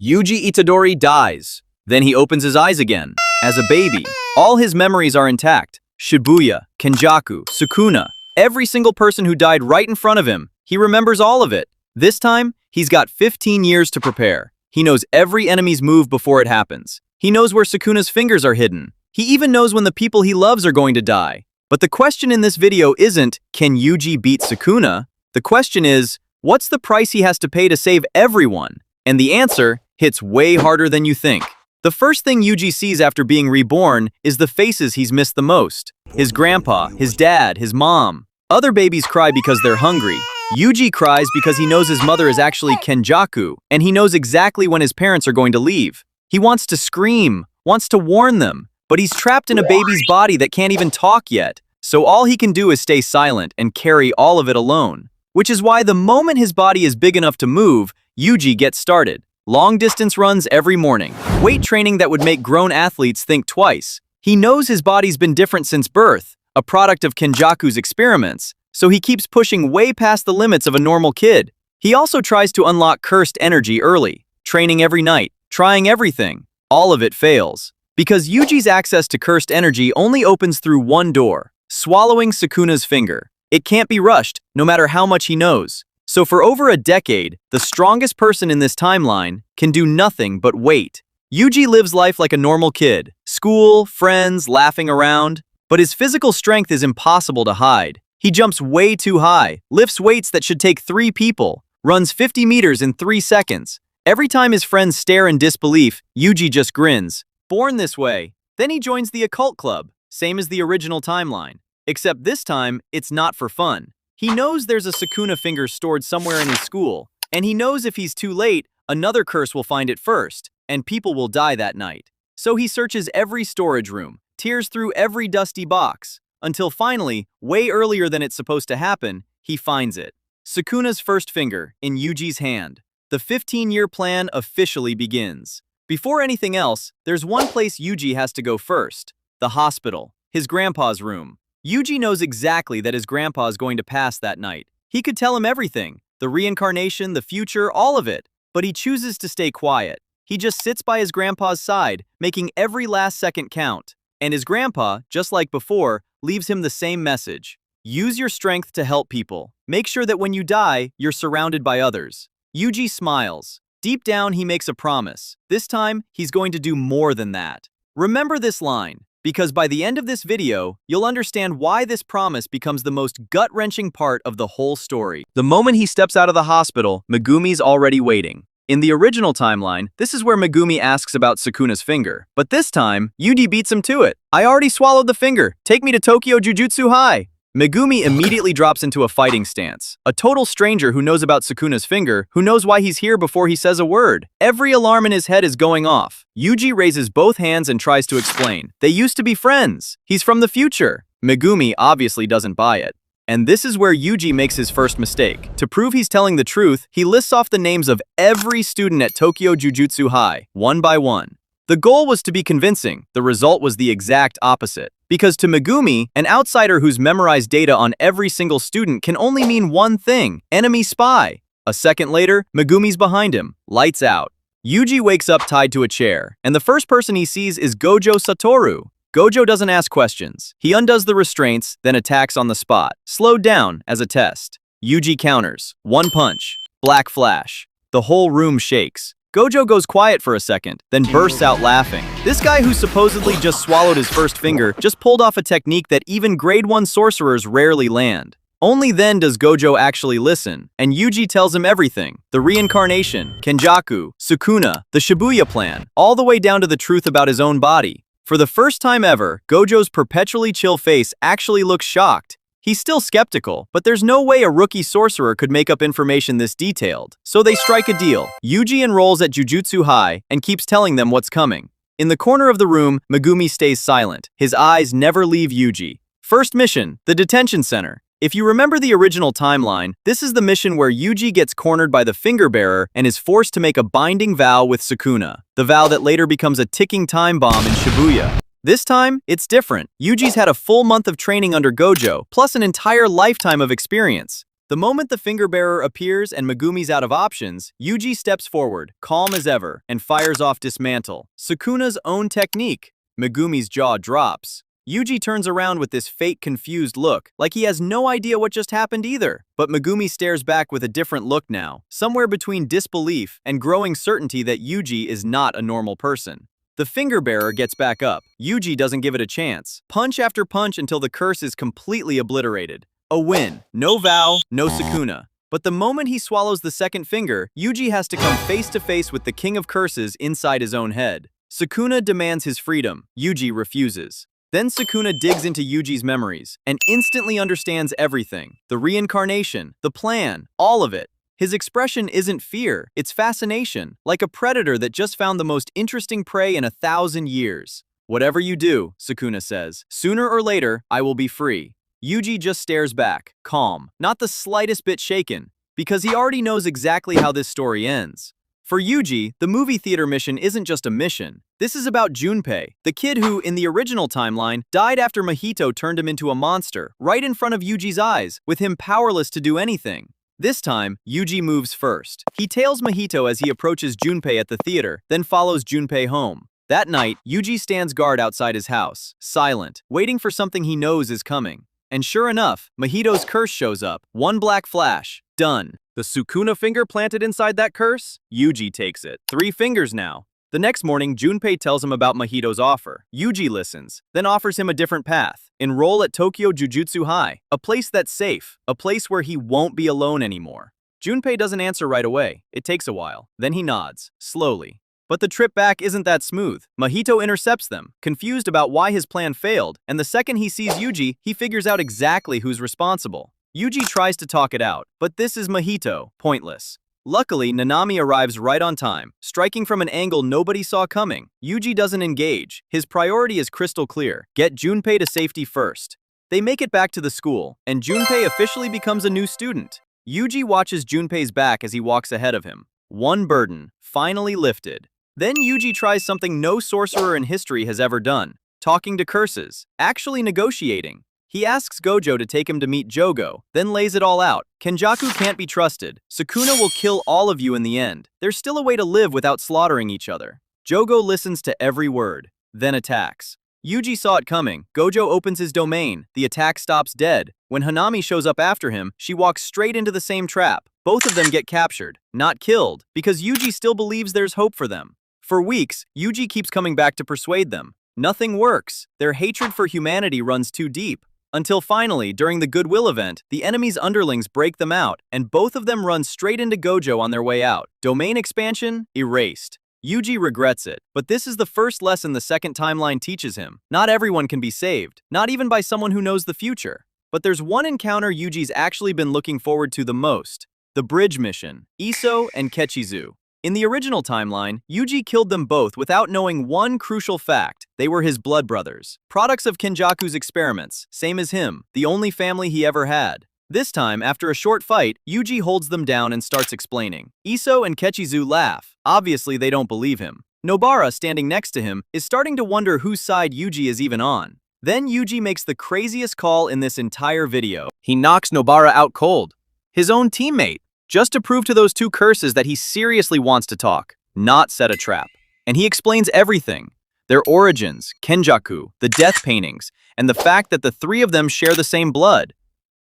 Yuji Itadori dies. Then he opens his eyes again. As a baby, all his memories are intact. Shibuya, Kenjaku, Sukuna, every single person who died right in front of him. He remembers all of it. This time, he's got 15 years to prepare. He knows every enemy's move before it happens. He knows where Sukuna's fingers are hidden. He even knows when the people he loves are going to die. But the question in this video isn't, can Yuji beat Sukuna? The question is, what's the price he has to pay to save everyone? And the answer hits way harder than you think. The first thing Yuji sees after being reborn is the faces he's missed the most. His grandpa, his dad, his mom. Other babies cry because they're hungry. Yuji cries because he knows his mother is actually Kenjaku, and he knows exactly when his parents are going to leave. He wants to scream, wants to warn them, but he's trapped in a baby's body that can't even talk yet. So all he can do is stay silent and carry all of it alone. Which is why the moment his body is big enough to move, Yuji gets started. Long-distance runs every morning. Weight training that would make grown athletes think twice. He knows his body's been different since birth, a product of Kenjaku's experiments, so he keeps pushing way past the limits of a normal kid. He also tries to unlock cursed energy early, training every night, trying everything. All of it fails. Because Yuji's access to cursed energy only opens through one door, swallowing Sukuna's finger. It can't be rushed, no matter how much he knows. So for over a decade, the strongest person in this timeline can do nothing but wait. Yuji lives life like a normal kid. School, friends, laughing around. But his physical strength is impossible to hide. He jumps way too high, lifts weights that should take 3 people, runs 50 meters in 3 seconds. Every time his friends stare in disbelief, Yuji just grins. Born this way. Then he joins the occult club, same as the original timeline. Except this time, it's not for fun. He knows there's a Sukuna finger stored somewhere in his school, and he knows if he's too late, another curse will find it first, and people will die that night. So he searches every storage room, tears through every dusty box, until finally, way earlier than it's supposed to happen, he finds it. Sukuna's first finger, in Yuji's hand. The 15-year plan officially begins. Before anything else, there's one place Yuji has to go first. The hospital, his grandpa's room. Yuji knows exactly that his grandpa is going to pass that night. He could tell him everything, the reincarnation, the future, all of it. But he chooses to stay quiet. He just sits by his grandpa's side, making every last second count. And his grandpa, just like before, leaves him the same message. Use your strength to help people. Make sure that when you die, you're surrounded by others. Yuji smiles. Deep down, he makes a promise. This time, he's going to do more than that. Remember this line, because by the end of this video, you'll understand why this promise becomes the most gut-wrenching part of the whole story. The moment he steps out of the hospital, Megumi's already waiting. In the original timeline, this is where Megumi asks about Sukuna's finger. But this time, Yuji beats him to it. I already swallowed the finger. Take me to Tokyo Jujutsu High. Megumi immediately drops into a fighting stance. A total stranger who knows about Sukuna's finger, who knows why he's here before he says a word. Every alarm in his head is going off. Yuji raises both hands and tries to explain. They used to be friends. He's from the future. Megumi obviously doesn't buy it. And this is where Yuji makes his first mistake. To prove he's telling the truth, he lists off the names of every student at Tokyo Jujutsu High, one by one. The goal was to be convincing. The result was the exact opposite. Because to Megumi, an outsider who's memorized data on every single student can only mean one thing: enemy spy. A second later, Megumi's behind him, lights out. Yuji wakes up tied to a chair, and the first person he sees is Gojo Satoru. Gojo doesn't ask questions. He undoes the restraints, then attacks on the spot, slowed down as a test. Yuji counters. One punch. Black flash. The whole room shakes. Gojo goes quiet for a second, then bursts out laughing. This guy who supposedly just swallowed his first finger just pulled off a technique that even grade 1 sorcerers rarely land. Only then does Gojo actually listen, and Yuji tells him everything. The reincarnation, Kenjaku, Sukuna, the Shibuya plan, all the way down to the truth about his own body. For the first time ever, Gojo's perpetually chill face actually looks shocked. He's still skeptical, but there's no way a rookie sorcerer could make up information this detailed. So they strike a deal. Yuji enrolls at Jujutsu High and keeps telling them what's coming. In the corner of the room, Megumi stays silent. His eyes never leave Yuji. First mission, the detention center. If you remember the original timeline, this is the mission where Yuji gets cornered by the finger bearer and is forced to make a binding vow with Sukuna, the vow that later becomes a ticking time bomb in Shibuya. This time, it's different. Yuji's had a full month of training under Gojo, plus an entire lifetime of experience. The moment the finger bearer appears and Megumi's out of options, Yuji steps forward, calm as ever, and fires off Dismantle, Sukuna's own technique. Megumi's jaw drops. Yuji turns around with this fake confused look, like he has no idea what just happened either. But Megumi stares back with a different look now, somewhere between disbelief and growing certainty that Yuji is not a normal person. The finger bearer gets back up. Yuji doesn't give it a chance. Punch after punch until the curse is completely obliterated. A win. No vow, no Sukuna. But the moment he swallows the second finger, Yuji has to come face to face with the king of curses inside his own head. Sukuna demands his freedom. Yuji refuses. Then Sukuna digs into Yuji's memories and instantly understands everything. The reincarnation, the plan, all of it. His expression isn't fear, it's fascination, like a predator that just found the most interesting prey in 1,000 years. Whatever you do, Sukuna says, sooner or later, I will be free. Yuji just stares back, calm, not the slightest bit shaken, because he already knows exactly how this story ends. For Yuji, the movie theater mission isn't just a mission. This is about Junpei, the kid who, in the original timeline, died after Mahito turned him into a monster, right in front of Yuji's eyes, with him powerless to do anything. This time, Yuji moves first. He tails Mahito as he approaches Junpei at the theater, then follows Junpei home. That night, Yuji stands guard outside his house, silent, waiting for something he knows is coming. And sure enough, Mahito's curse shows up. One black flash. Done. The Sukuna finger planted inside that curse? Yuji takes it. 3 fingers now. The next morning, Junpei tells him about Mahito's offer. Yuji listens, then offers him a different path. Enroll at Tokyo Jujutsu High, a place that's safe, a place where he won't be alone anymore. Junpei doesn't answer right away. It takes a while. Then he nods, slowly. But the trip back isn't that smooth. Mahito intercepts them, confused about why his plan failed, and the second he sees Yuji, he figures out exactly who's responsible. Yuji tries to talk it out, but this is Mahito, pointless. Luckily, Nanami arrives right on time, striking from an angle nobody saw coming. Yuji doesn't engage. His priority is crystal clear. Get Junpei to safety first. They make it back to the school, and Junpei officially becomes a new student. Yuji watches Junpei's back as he walks ahead of him. One burden, finally lifted. Then Yuji tries something no sorcerer in history has ever done. Talking to curses. Actually negotiating. He asks Gojo to take him to meet Jogo, then lays it all out. Kenjaku can't be trusted. Sukuna will kill all of you in the end. There's still a way to live without slaughtering each other. Jogo listens to every word, then attacks. Yuji saw it coming. Gojo opens his domain. The attack stops dead. When Hanami shows up after him, she walks straight into the same trap. Both of them get captured, not killed, because Yuji still believes there's hope for them. For weeks, Yuji keeps coming back to persuade them. Nothing works. Their hatred for humanity runs too deep. Until finally, during the Goodwill event, the enemy's underlings break them out, and both of them run straight into Gojo on their way out. Domain expansion? Erased. Yuji regrets it, but this is the first lesson the second timeline teaches him. Not everyone can be saved, not even by someone who knows the future. But there's one encounter Yuji's actually been looking forward to the most. The bridge mission. Iso and Kechizu. In the original timeline, Yuji killed them both without knowing one crucial fact. They were his blood brothers. Products of Kenjaku's experiments, same as him, the only family he ever had. This time, after a short fight, Yuji holds them down and starts explaining. Iso and Kechizu laugh. Obviously, they don't believe him. Nobara, standing next to him, is starting to wonder whose side Yuji is even on. Then Yuji makes the craziest call in this entire video. He knocks Nobara out cold. His own teammate. Just to prove to those 2 curses that he seriously wants to talk, not set a trap. And he explains everything. Their origins, Kenjaku, the death paintings, and the fact that the 3 of them share the same blood.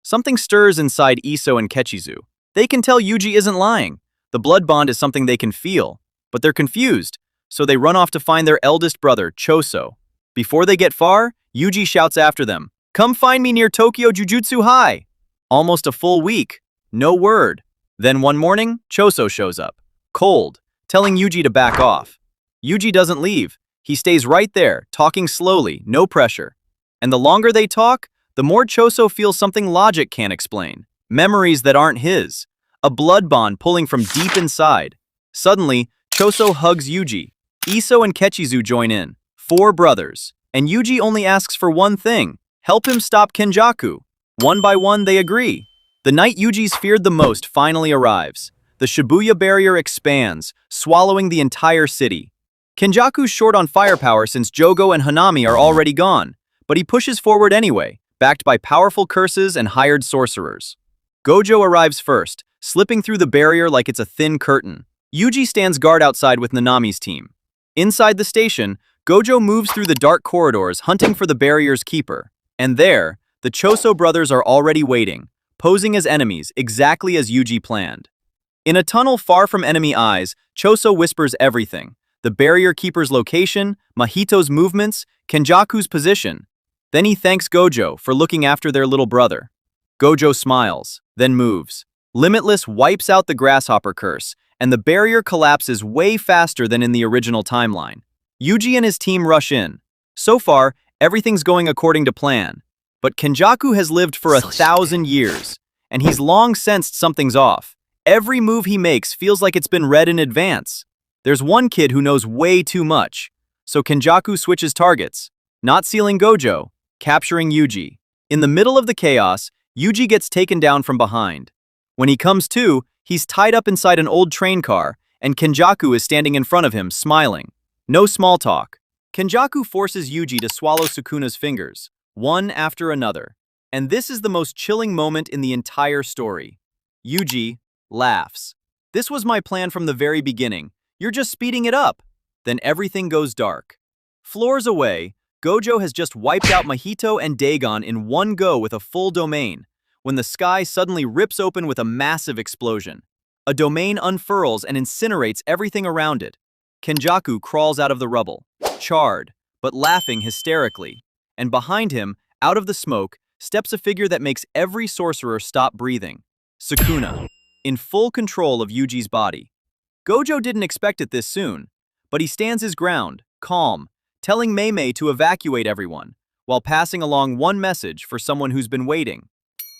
Something stirs inside Iso and Kechizu. They can tell Yuji isn't lying. The blood bond is something they can feel. But they're confused, so they run off to find their eldest brother, Choso. Before they get far, Yuji shouts after them, "Come find me near Tokyo Jujutsu High!" Almost a full week. No word. Then one morning, Choso shows up, cold, telling Yuji to back off. Yuji doesn't leave. He stays right there, talking slowly, no pressure. And the longer they talk, the more Choso feels something logic can't explain. Memories that aren't his. A blood bond pulling from deep inside. Suddenly, Choso hugs Yuji. Iso and Kechizu join in. 4 brothers. And Yuji only asks for one thing. Help him stop Kenjaku. One by one, they agree. The night Yuji's feared the most finally arrives. The Shibuya barrier expands, swallowing the entire city. Kenjaku's short on firepower since Jogo and Hanami are already gone, but he pushes forward anyway, backed by powerful curses and hired sorcerers. Gojo arrives first, slipping through the barrier like it's a thin curtain. Yuji stands guard outside with Nanami's team. Inside the station, Gojo moves through the dark corridors hunting for the barrier's keeper. And there, the Choso brothers are already waiting, posing as enemies exactly as Yuji planned. In a tunnel far from enemy eyes, Choso whispers everything: the barrier keeper's location, Mahito's movements, Kenjaku's position. Then he thanks Gojo for looking after their little brother. Gojo smiles, then moves. Limitless wipes out the grasshopper curse, and the barrier collapses way faster than in the original timeline. Yuji and his team rush in. So far, everything's going according to plan. But Kenjaku has lived for 1,000 years, and he's long sensed something's off. Every move he makes feels like it's been read in advance. There's one kid who knows way too much, so Kenjaku switches targets, not sealing Gojo, capturing Yuji. In the middle of the chaos, Yuji gets taken down from behind. When he comes to, he's tied up inside an old train car, and Kenjaku is standing in front of him, smiling. No small talk. Kenjaku forces Yuji to swallow Sukuna's fingers, one after another. And this is the most chilling moment in the entire story. Yuji laughs. This was my plan from the very beginning. You're just speeding it up. Then everything goes dark. Floors away, Gojo has just wiped out Mahito and Dagon in one go with a full domain, when the sky suddenly rips open with a massive explosion. A domain unfurls and incinerates everything around it. Kenjaku crawls out of the rubble, charred, but laughing hysterically. And behind him, out of the smoke, steps a figure that makes every sorcerer stop breathing. Sukuna, in full control of Yuji's body. Gojo didn't expect it this soon, but he stands his ground, calm, telling Mei to evacuate everyone, while passing along one message for someone who's been waiting.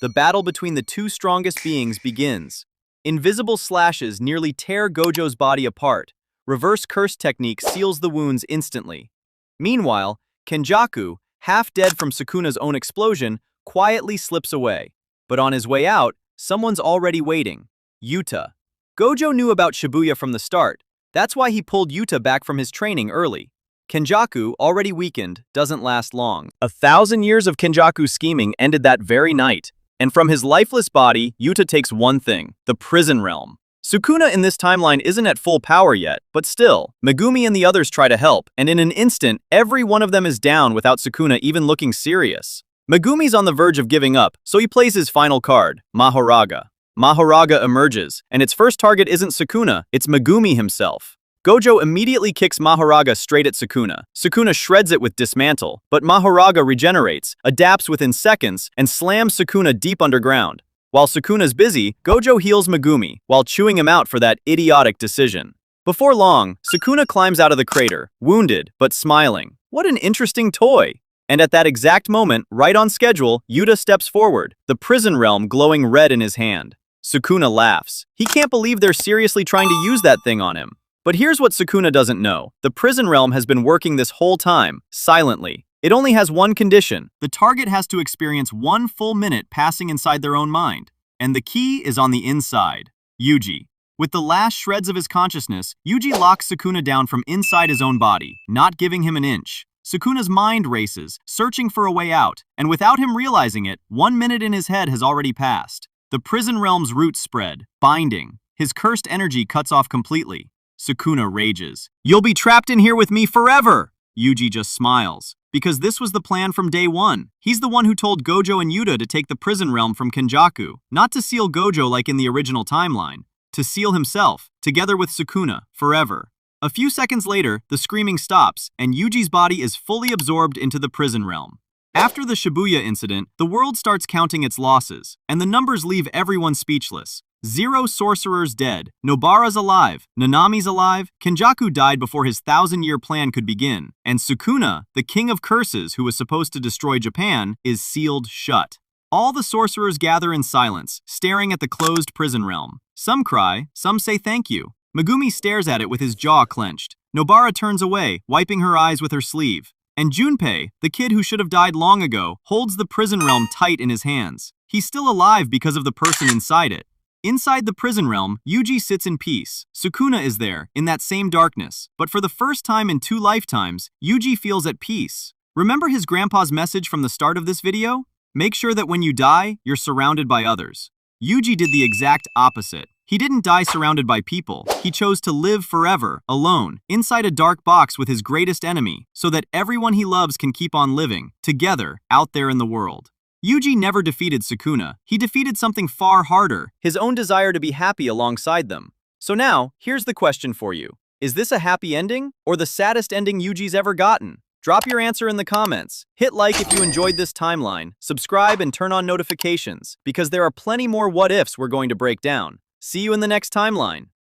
The battle between the two strongest beings begins. Invisible slashes nearly tear Gojo's body apart. Reverse curse technique seals the wounds instantly. Meanwhile, Kenjaku, half dead from Sukuna's own explosion, quietly slips away. But on his way out, someone's already waiting. Yuta. Gojo knew about Shibuya from the start. That's why he pulled Yuta back from his training early. Kenjaku, already weakened, doesn't last long. 1,000 years of Kenjaku scheming ended that very night. And from his lifeless body, Yuta takes one thing: the prison realm. Sukuna in this timeline isn't at full power yet, but still, Megumi and the others try to help, and in an instant, every one of them is down without Sukuna even looking serious. Megumi's on the verge of giving up, so he plays his final card, Mahoraga. Mahoraga emerges, and its first target isn't Sukuna, it's Megumi himself. Gojo immediately kicks Mahoraga straight at Sukuna. Sukuna shreds it with Dismantle, but Mahoraga regenerates, adapts within seconds, and slams Sukuna deep underground. While Sukuna's busy, Gojo heals Megumi, while chewing him out for that idiotic decision. Before long, Sukuna climbs out of the crater, wounded, but smiling. What an interesting toy! And at that exact moment, right on schedule, Yuta steps forward, the prison realm glowing red in his hand. Sukuna laughs. He can't believe they're seriously trying to use that thing on him. But here's what Sukuna doesn't know. The prison realm has been working this whole time, silently. It only has one condition. The target has to experience 1 full minute passing inside their own mind. And the key is on the inside. Yuji. With the last shreds of his consciousness, Yuji locks Sukuna down from inside his own body, not giving him an inch. Sukuna's mind races, searching for a way out, and without him realizing it, 1 minute in his head has already passed. The prison realm's roots spread, binding. His cursed energy cuts off completely. Sukuna rages. "You'll be trapped in here with me forever!" Yuji just smiles. Because this was the plan from day one. He's the one who told Gojo and Yuta to take the prison realm from Kenjaku, not to seal Gojo like in the original timeline, to seal himself, together with Sukuna, forever. A few seconds later, the screaming stops, and Yuji's body is fully absorbed into the prison realm. After the Shibuya incident, the world starts counting its losses, and the numbers leave everyone speechless. 0 sorcerers dead, Nobara's alive, Nanami's alive, Kenjaku died before his 1,000-year plan could begin, and Sukuna, the king of curses who was supposed to destroy Japan, is sealed shut. All the sorcerers gather in silence, staring at the closed prison realm. Some cry, some say thank you. Megumi stares at it with his jaw clenched. Nobara turns away, wiping her eyes with her sleeve. And Junpei, the kid who should have died long ago, holds the prison realm tight in his hands. He's still alive because of the person inside it. Inside the prison realm, Yuji sits in peace. Sukuna is there, in that same darkness. But for the first time in 2 lifetimes, Yuji feels at peace. Remember his grandpa's message from the start of this video? Make sure that when you die, you're surrounded by others. Yuji did the exact opposite. He didn't die surrounded by people. He chose to live forever, alone, inside a dark box with his greatest enemy, so that everyone he loves can keep on living, together, out there in the world. Yuji never defeated Sukuna. He defeated something far harder, his own desire to be happy alongside them. So now, here's the question for you. Is this a happy ending, or the saddest ending Yuji's ever gotten? Drop your answer in the comments. Hit like if you enjoyed this timeline, subscribe and turn on notifications, because there are plenty more what-ifs we're going to break down. See you in the next timeline.